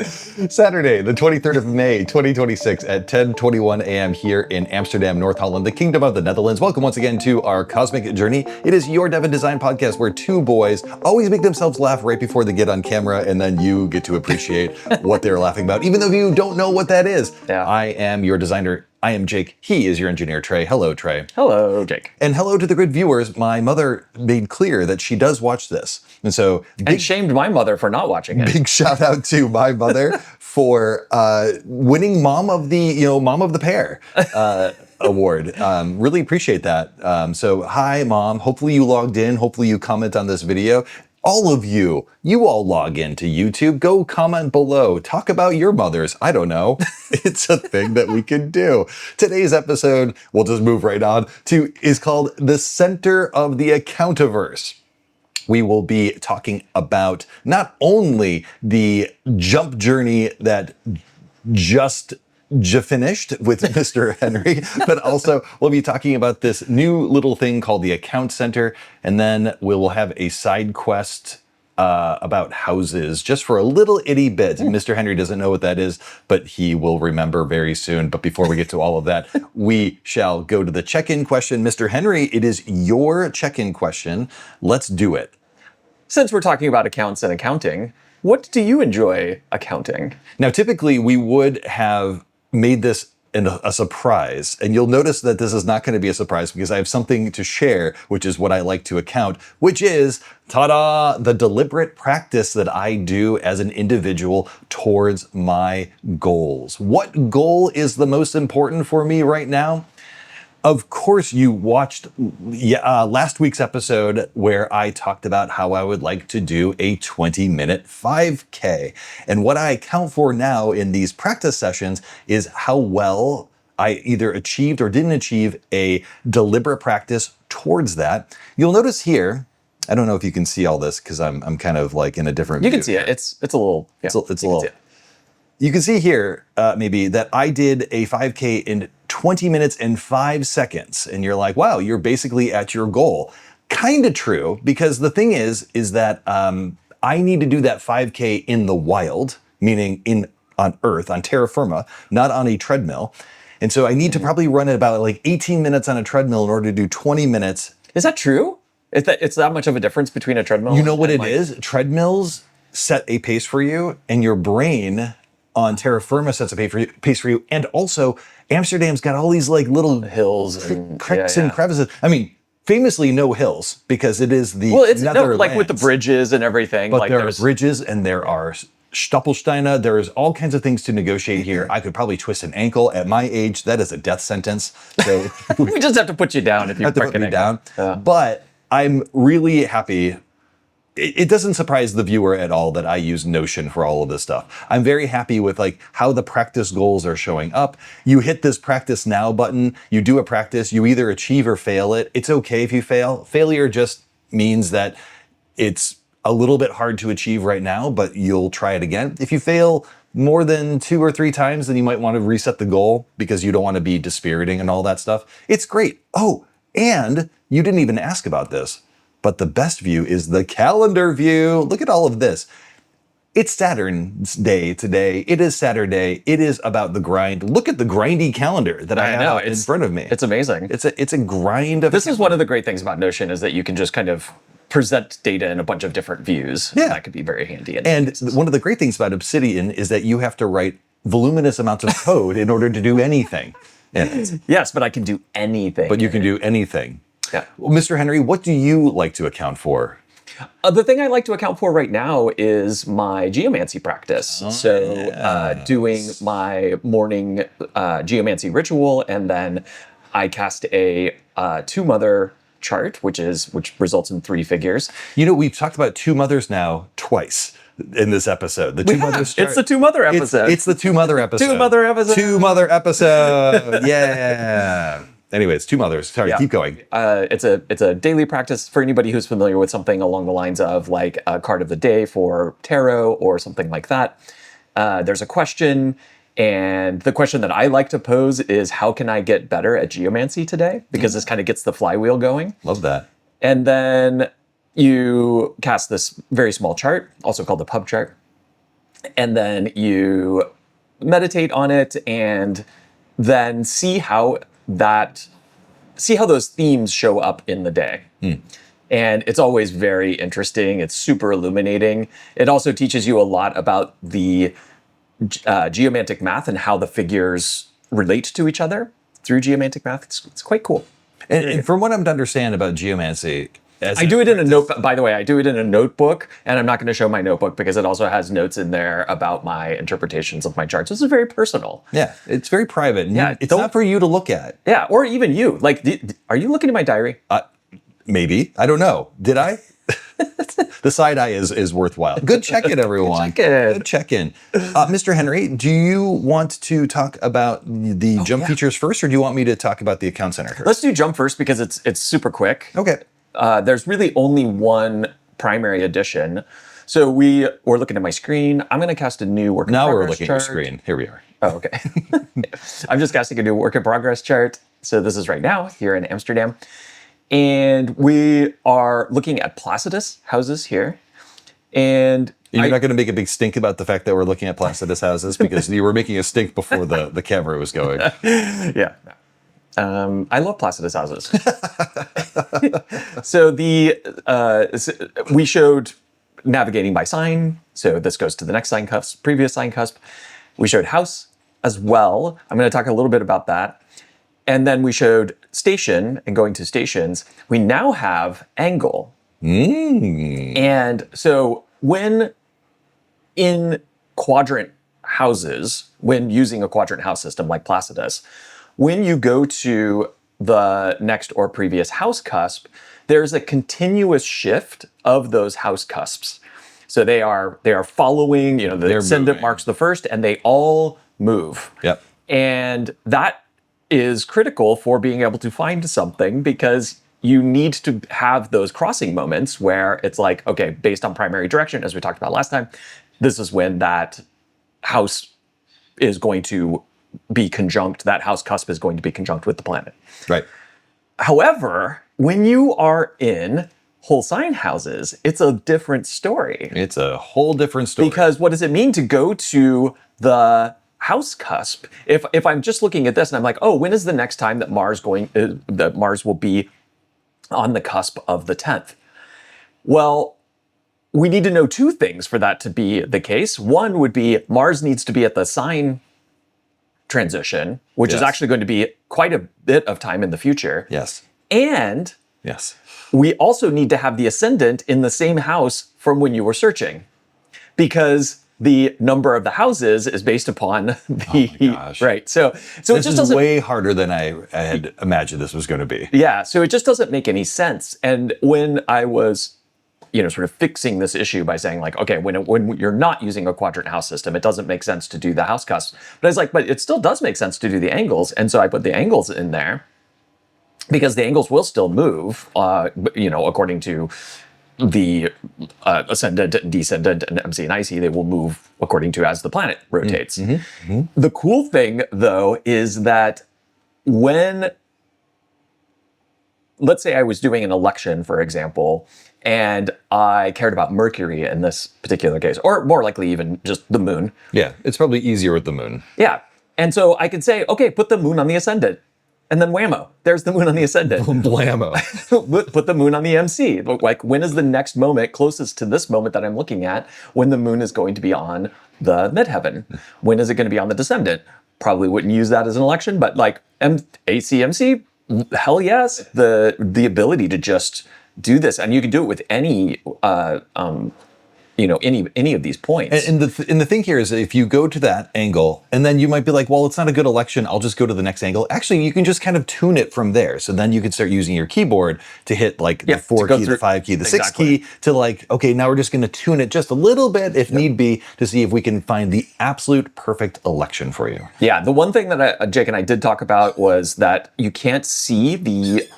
Saturday, the 23rd of May, 2026 at 10:21 a.m. here in Amsterdam, North Holland, the Kingdom of the Netherlands. Welcome once again to our Cosmic Journey. It is your Dev and Design podcast where two boys always make themselves laugh right before they get on camera, and then you get to appreciate what they're laughing about, even though you don't know what that is. Yeah. I am your designer. I am Jake. He is your engineer, Trey. Hello, Trey. Hello, Jake. And hello to the good viewers. My mother made clear that she does watch this. And so And shamed my mother for not watching it. big shout out to my mother for winning mom of the pair award. Really appreciate that. So hi, Mom. Hopefully you logged in. Hopefully you comment on this video. All of you all log into YouTube. Go comment below. Talk about your mothers. I don't know. It's a thing that we can do. Today's episode, we'll just move right on to, is called The Center of the Accountiverse. We will be talking about not only the jump journey that just finished with Mr. Henry, but also we'll be talking about this new little thing called the Account Center, and then we will have a side quest about houses just for a little itty bit. Mr. Henry doesn't know what that is, but he will remember very soon. But before we get to all of that, we shall go to the check-in question. Mr. Henry, it is your check-in question. Let's do it. Since we're talking about accounts and accounting, what do you enjoy accounting? Now, typically we would have made this a surprise, and you'll notice that this is not going to be a surprise because I have something to share, which is what I like to account, which is, ta-da, the deliberate practice that I do as an individual towards my goals. What goal is the most important for me right now? Of course, you watched last week's episode where I talked about how I would like to do a 20-minute 5K. And what I account for now in these practice sessions is how well I either achieved or didn't achieve a deliberate practice towards that. You'll notice here, I don't know if you can see all this because I'm kind of like in a different view. You can see it. It's a little. Yeah, it's a little. You can see here, maybe, that I did a 5K in 20 minutes and 5 seconds. And you're like, wow, you're basically at your goal. Kind of true, because the thing is that I need to do that 5K in the wild, meaning on Earth, on terra firma, not on a treadmill. And so I need to probably run at about like 18 minutes on a treadmill in order to do 20 minutes. Is that true? It's that much of a difference between a treadmill? You know what it is? Treadmills set a pace for you, and your brain on terra firma sets a pace for you. And also, Amsterdam's got all these like little hills and cracks and crevices. I mean, famously no hills because it is the Netherlands. Like with the bridges and everything. But like there are bridges and there are Stoppelsteine. There's all kinds of things to negotiate here. I could probably twist an ankle at my age. That is a death sentence. So we just have to put you down if you have to put me down. But I'm really happy. It doesn't surprise the viewer at all that I use Notion for all of this stuff. I'm very happy with like how the practice goals are showing up. You hit this practice now button, you do a practice, you either achieve or fail it. It's okay if you fail. Failure just means that it's a little bit hard to achieve right now, but you'll try it again. If you fail more than 2 or 3 times, then you might want to reset the goal because you don't want to be dispiriting and all that stuff. It's great. Oh, and you didn't even ask about this, but the best view is the calendar view. Look at all of this. It's Saturn's Day today. It is Saturday. It is about the grind. Look at the grindy calendar that I have in front of me. It's amazing. It's a grind of. This is one of the great things about Notion is that you can just kind of present data in a bunch of different views. Yeah. That could be very handy. And one of the great things about Obsidian is that you have to write voluminous amounts of code in order to do anything. Yes, but I can do anything. But you can do anything. Yeah. Well, Mr. Henry, what do you like to account for? The thing I like to account for right now is my geomancy practice. Doing my morning geomancy ritual, and then I cast a two-mother chart, which results in 3 figures. You know, we've talked about two mothers now twice in this episode. The two mothers chart. It's the two-mother episode. It's the two-mother episode. Two-mother episode. Two-mother episode. Yeah. Anyways, two mothers. Sorry, keep going. It's a daily practice for anybody who's familiar with something along the lines of like a card of the day for tarot or something like that. There's a question, and the question that I like to pose is, how can I get better at geomancy today? Because this kind of gets the flywheel going. Love that. And then you cast this very small chart, also called the pub chart. and then you meditate on it, and then see how those themes show up in the day. And it's always very interesting. It's super illuminating. It also teaches you a lot about the geomantic math and how the figures relate to each other through geomantic math. It's quite cool. And from what I'm to understand about geomancy, I do it in a notebook. By the way, I do it in a notebook, and I'm not going to show my notebook because it also has notes in there about my interpretations of my charts. This is very personal. Yeah, it's very private. And Yeah, it's not for you to look at. Yeah, or even you. Like, are you looking at my diary? Maybe. I don't know. Did I? The side eye is worthwhile. Good check-in, everyone. Good check-in. Mr. Henry, do you want to talk about the jump features first, or do you want me to talk about the Account Center first? Let's do jump first because it's super quick. Okay. There's really only one primary addition. So we're looking at my screen. I'm going to cast a new work in progress Now we're looking chart. at your screen. Here we are. Oh, okay. I'm just casting a new work in progress chart. So this is right now here in Amsterdam. And we are looking at Placidus houses here. And You're not going to make a big stink about the fact that we're looking at Placidus houses because you were making a stink before the camera was going. Yeah. I love Placidus houses. So we showed navigating by sign. So this goes to the next sign cusp, previous sign cusp. We showed house as well. I'm going to talk a little bit about that. And then we showed station, and going to stations, we now have angle. And so when in quadrant houses, when using a quadrant house system like Placidus, when you go to the next or previous house cusp, there's a continuous shift of those house cusps. So they are following, the ascendant marks the first, and they all move. Yep. And that is critical for being able to find something, because you need to have those crossing moments where it's like, okay, based on primary direction, as we talked about last time, this is when that house is going to be conjunct, that house cusp is going to be conjunct with the planet. Right. However, when you are in whole sign houses, it's a different story. It's a whole different story. Because what does it mean to go to the house cusp? If I'm just looking at this and I'm like, oh, when is the next time that Mars will be on the cusp of the 10th? Well, we need to know two things for that to be the case. One would be Mars needs to be at the sign transition, which is actually going to be quite a bit of time in the future. Yes. And yes, we also need to have the ascendant in the same house from when you were searching, because the number of the houses is based upon the right. So this it just is way harder than I had imagined this was going to be. Yeah. So it just doesn't make any sense. And when I was, sort of fixing this issue by saying like, okay, when you're not using a quadrant house system, it doesn't make sense to do the house cusp. But I was like, but it still does make sense to do the angles. And so I put the angles in there because the angles will still move, according to the ascendant and descendant and MC and IC, they will move according to as the planet rotates. The cool thing, though, is that when, let's say I was doing an election, for example, and I cared about Mercury in this particular case, or more likely even just the moon. Yeah, it's probably easier with the moon. Yeah. And so I can say, okay, put the moon on the ascendant. And then whammo, there's the moon on the ascendant. Blammo. Put the moon on the MC. Like, when is the next moment closest to this moment that I'm looking at when the moon is going to be on the midheaven? When is it going to be on the descendant? Probably wouldn't use that as an election, but like ACMC, hell yes. The ability to just do this, and you can do it with any any of these points. And the thing here is that if you go to that angle, and then you might be like, well, it's not a good election, I'll just go to the next angle. Actually, you can just kind of tune it from there. So then you can start using your keyboard to hit like the 4 key, the 5 key, the 6 key to like, okay, now we're just going to tune it just a little bit if need be to see if we can find the absolute perfect election for you. Yeah, the one thing that Jake and I did talk about was that you can't see the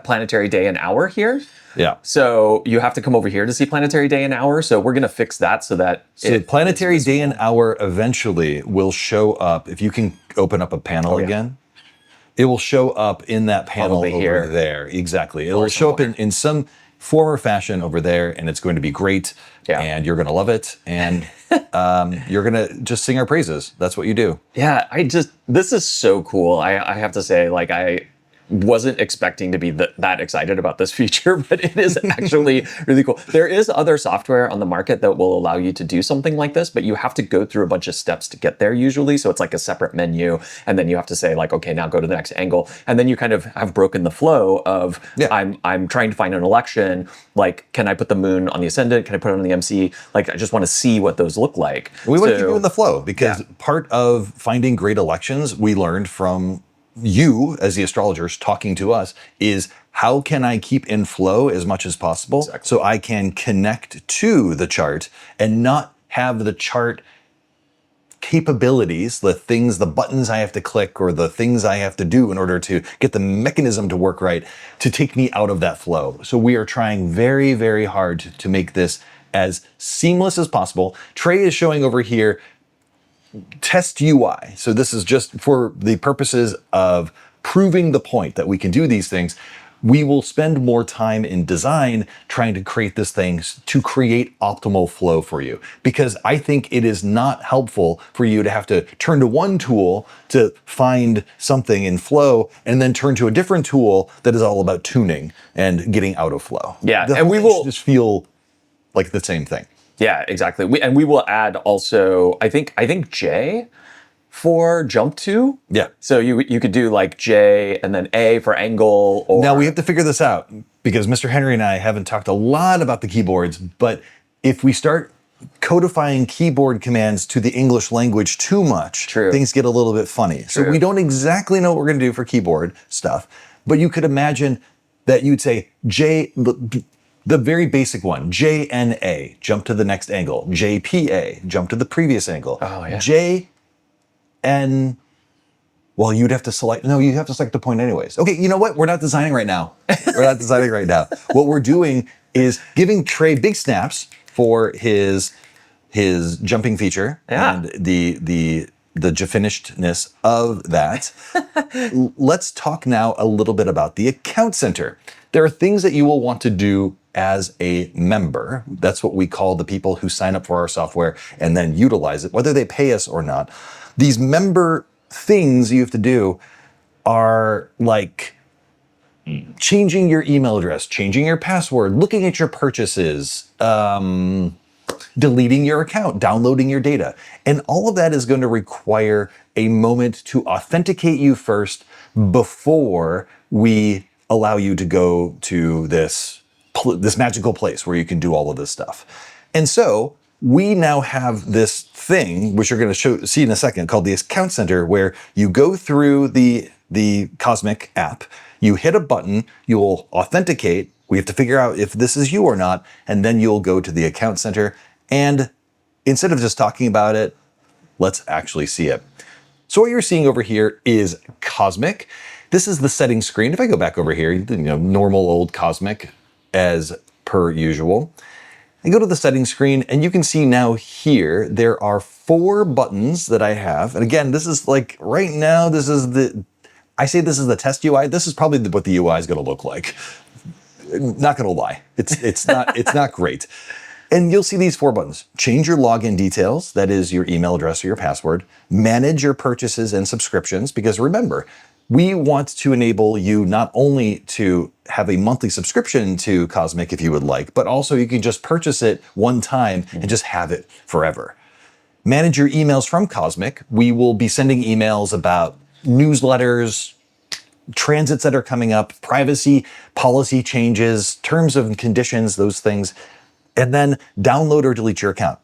planetary day and hour here. Yeah. So you have to come over here to see planetary day and hour. So we're going to fix that so that planetary day and hour eventually will show up. If you can open up a panel again, it will show up in that panel over there. Exactly. It will show up in some former fashion over there, and it's going to be great. Yeah. And you're going to love it. And you're going to just sing our praises. That's what you do. Yeah, this is so cool. I have to say, like, I wasn't expecting to be that excited about this feature, but it is actually really cool. There is other software on the market that will allow you to do something like this, but you have to go through a bunch of steps to get there usually. So it's like a separate menu, and then you have to say like, okay, now go to the next angle. And then you kind of have broken the flow of, I'm trying to find an election. Like, can I put the moon on the ascendant? Can I put it on the MC? Like, I just want to see what those look like. We want to keep you in the flow, because part of finding great elections, we learned from you as the astrologers talking to us, is how can I keep in flow as much as possible so I can connect to the chart and not have the chart capabilities, the things, the buttons I have to click or the things I have to do in order to get the mechanism to work right, to take me out of that flow. So we are trying very, very hard to make this as seamless as possible. Trey is showing over here test UI. So this is just for the purposes of proving the point that we can do these things. We will spend more time in design trying to create this thing to create optimal flow for you, because I think it is not helpful for you to have to turn to one tool to find something in flow and then turn to a different tool that is all about tuning and getting out of flow. Yeah, and we will just feel like the same thing. Yeah, exactly. We will add also, I think J for jump to. Yeah. So you could do like J and then A for angle. Or now we have to figure this out, because Mr. Henry and I haven't talked a lot about the keyboards, but if we start codifying keyboard commands to the English language too much, things get a little bit funny. So we don't exactly know what we're going to do for keyboard stuff, but you could imagine that you'd say J, the very basic one, JNA, jump to the next angle. JPA, jump to the previous angle. Oh, yeah. JN, well, you'd have to select, no, you have to select the point anyways. Okay, you know what? We're not designing right now. What we're doing is giving Trey big snaps for his jumping feature and the finishedness of that. Let's talk now a little bit about the account center. There are things that you will want to do as a member. That's what we call the people who sign up for our software and then utilize it, whether they pay us or not. These member things you have to do are like changing your email address, changing your password, looking at your purchases, deleting your account, downloading your data. And all of that is going to require a moment to authenticate you first before we allow you to go to this magical place where you can do all of this stuff. And so we now have this thing, which you're going to see in a second, called the Account Center, where you go through the Cosmic app, you hit a button, you'll authenticate. We have to figure out if this is you or not, and then you'll go to the Account Center. And instead of just talking about it, let's actually see it. So what you're seeing over here is Cosmic. This is the settings screen. If I go back over here, normal old Cosmic as per usual. I go to the settings screen, and you can see now here, there are 4 buttons that I have. And again, this is like right now, I say this is the test UI. This is probably what the UI is going to look like. Not going to lie. It's not great. And you'll see these 4 buttons. Change your login details. That is your email address or your password. Manage your purchases and subscriptions. Because remember, we want to enable you not only to have a monthly subscription to Cosmic if you would like, but also you can just purchase it one time and just have it forever. Manage your emails from Cosmic. We will be sending emails about newsletters, transits that are coming up, privacy policy changes, terms and conditions, those things, and then download or delete your account.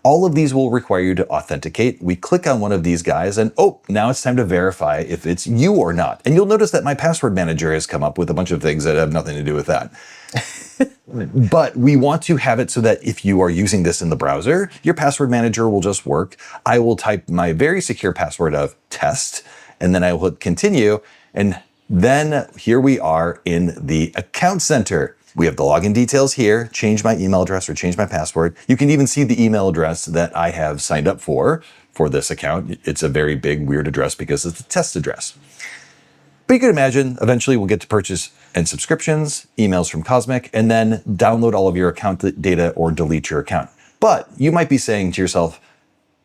All of these will require you to authenticate. We click on one of these guys and, now it's time to verify if it's you or not. And you'll notice that my password manager has come up with a bunch of things that have nothing to do with that. But we want to have it so that if you are using this in the browser, your password manager will just work. I will type my very secure password of test, and then I will hit continue. And then here we are in the Account Center. We have the login details here, change my email address or change my password. You can even see the email address that I have signed up for this account. It's a very big, weird address because it's a test address. But you can imagine eventually we'll get to purchase and subscriptions, emails from Cosmic, and then download all of your account data or delete your account. But you might be saying to yourself,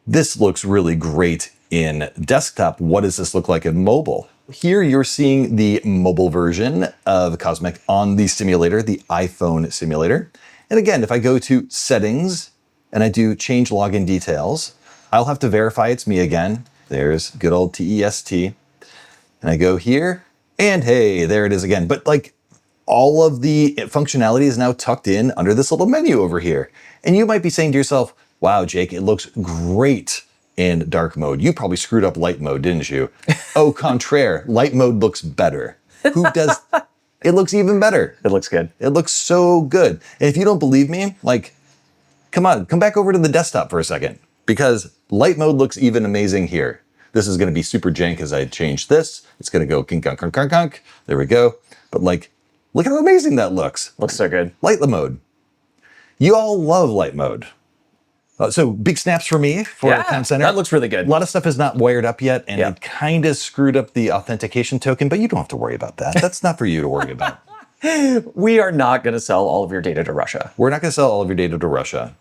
this looks really great in desktop. What does this look like in mobile? Here you're seeing the mobile version of Cosmic on the simulator, the iPhone simulator. And again, if I go to settings and I do change login details, I'll have to verify it's me again. There's good old TEST. And I go here and hey, there it is again. But like all of the functionality is now tucked in under this little menu over here. And you might be saying to yourself, wow, Jake, it looks great in dark mode. You probably screwed up light mode, didn't you? Au contraire, light mode looks better. Who does? It looks even better. It looks good. It looks so good. And if you don't believe me, like, come on, come back over to the desktop for a second, because light mode looks even amazing here. This is going to be super jank as I change this. It's going to go kink, kunk, kunk, kunk, kunk. There we go. But like, look how amazing that looks. Looks so good. Light mode. You all love light mode. So big snaps for me for Account Center. That looks really good. A lot of stuff is not wired up yet, and it kind of screwed up the authentication token, but you don't have to worry about that. That's not for you to worry about. We are not going to sell all of your data to Russia. We're not going to sell all of your data to Russia.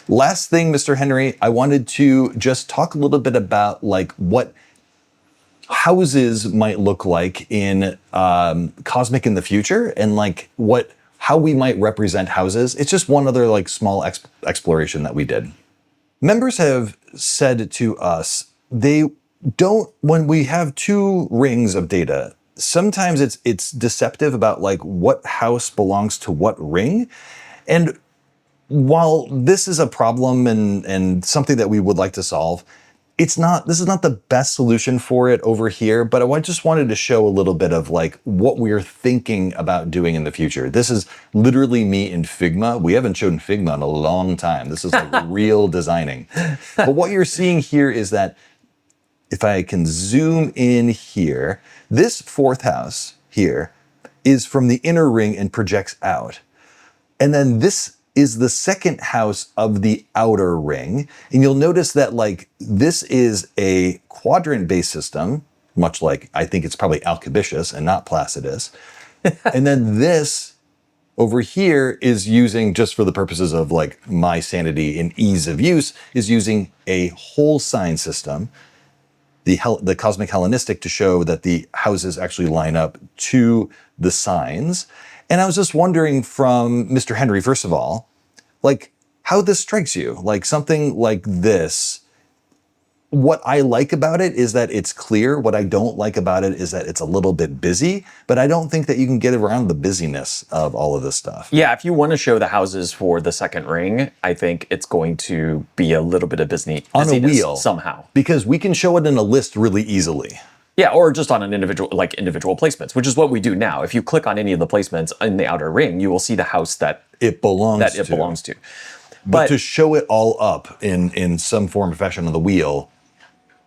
Last thing, Mr. Henry, I wanted to just talk a little bit about like what houses might look like in Cosmic in the future, and like how we might represent houses. It's just one other like small exploration that we did. Members have said to us, they don't, when we have two rings of data, sometimes it's deceptive about like what house belongs to what ring. And while this is a problem and something that we would like to solve, this is not the best solution for it over here, but I just wanted to show a little bit of like what we're thinking about doing in the future. This is literally me in Figma. We haven't shown Figma in a long time. This is like real designing. But what you're seeing here is that if I can zoom in here, this fourth house here is from the inner ring and projects out. And then this is the second house of the outer ring. And you'll notice that like this is a quadrant-based system, much like I think it's probably Alcabitius and not Placidus. And then this over here is using, just for the purposes of like my sanity and ease of use, is using a whole sign system, the Cosmic Hellenistic, to show that the houses actually line up to the signs. And I was just wondering from Mr. Henry, first of all, like how this strikes you, like something like this. What I like about it is that it's clear. What I don't like about it is that it's a little bit busy, but I don't think that you can get around the busyness of all of this stuff. Yeah, if you want to show the houses for the second ring, I think it's going to be a little bit of busyness on a wheel somehow. Because we can show it in a list really easily. Yeah, or just on an individual placements, which is what we do now. If you click on any of the placements in the outer ring, you will see the house that it belongs to. But to show it all up in some form or fashion on the wheel,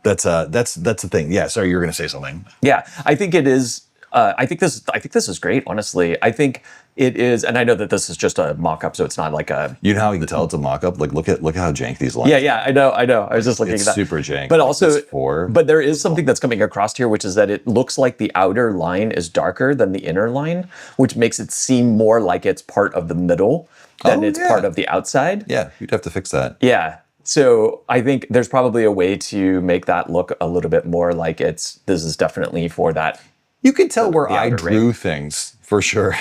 that's the thing. Yeah, sorry, you were going to say something. Yeah, I think it is. I think this is great. Honestly, I think it is, and I know that this is just a mock-up, so it's not like a. You know how you can tell it's a mock-up? Like look at how jank these lines. Yeah, I know. I was just looking at that. It's super jank. But also, but there is something that's coming across here, which is that it looks like the outer line is darker than the inner line, which makes it seem more like it's part of the middle than it's part of the outside. Yeah, you'd have to fix that. Yeah. So I think there's probably a way to make that look a little bit more like this is definitely for that. You can tell where I drew things for sure,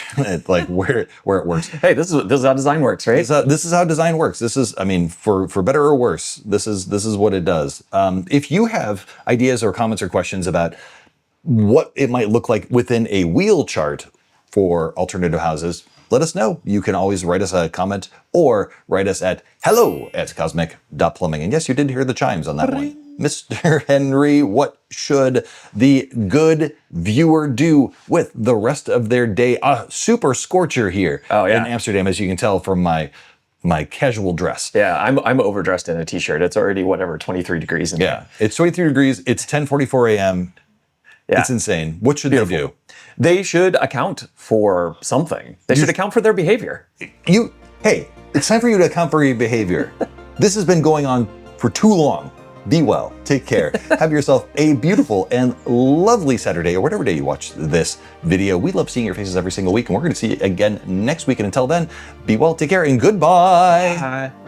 like where it works. Hey, this is how design works, right? This is how design works. This is, I mean, for better or worse, this is what it does. If you have ideas or comments or questions about what it might look like within a wheel chart for alternative houses, let us know. You can always write us a comment or write us at hello@cosmic.plumbing. And yes, you did hear the chimes on that one. Mr. Henry, what should the good viewer do with the rest of their day? Super scorcher here in Amsterdam, as you can tell from my casual dress. Yeah, I'm overdressed in a t-shirt. It's already 23 degrees in there. It's 23 degrees. It's 10:44 a.m. Yeah. It's insane. What should they do? They should account for something. They should account for their behavior. Hey, it's time for you to account for your behavior. This has been going on for too long. be well, take care, have yourself a beautiful and lovely Saturday or whatever day you watch this video. We love seeing your faces every single week, and we're going to see you again next week. And until then, be well, take care, and goodbye. Bye.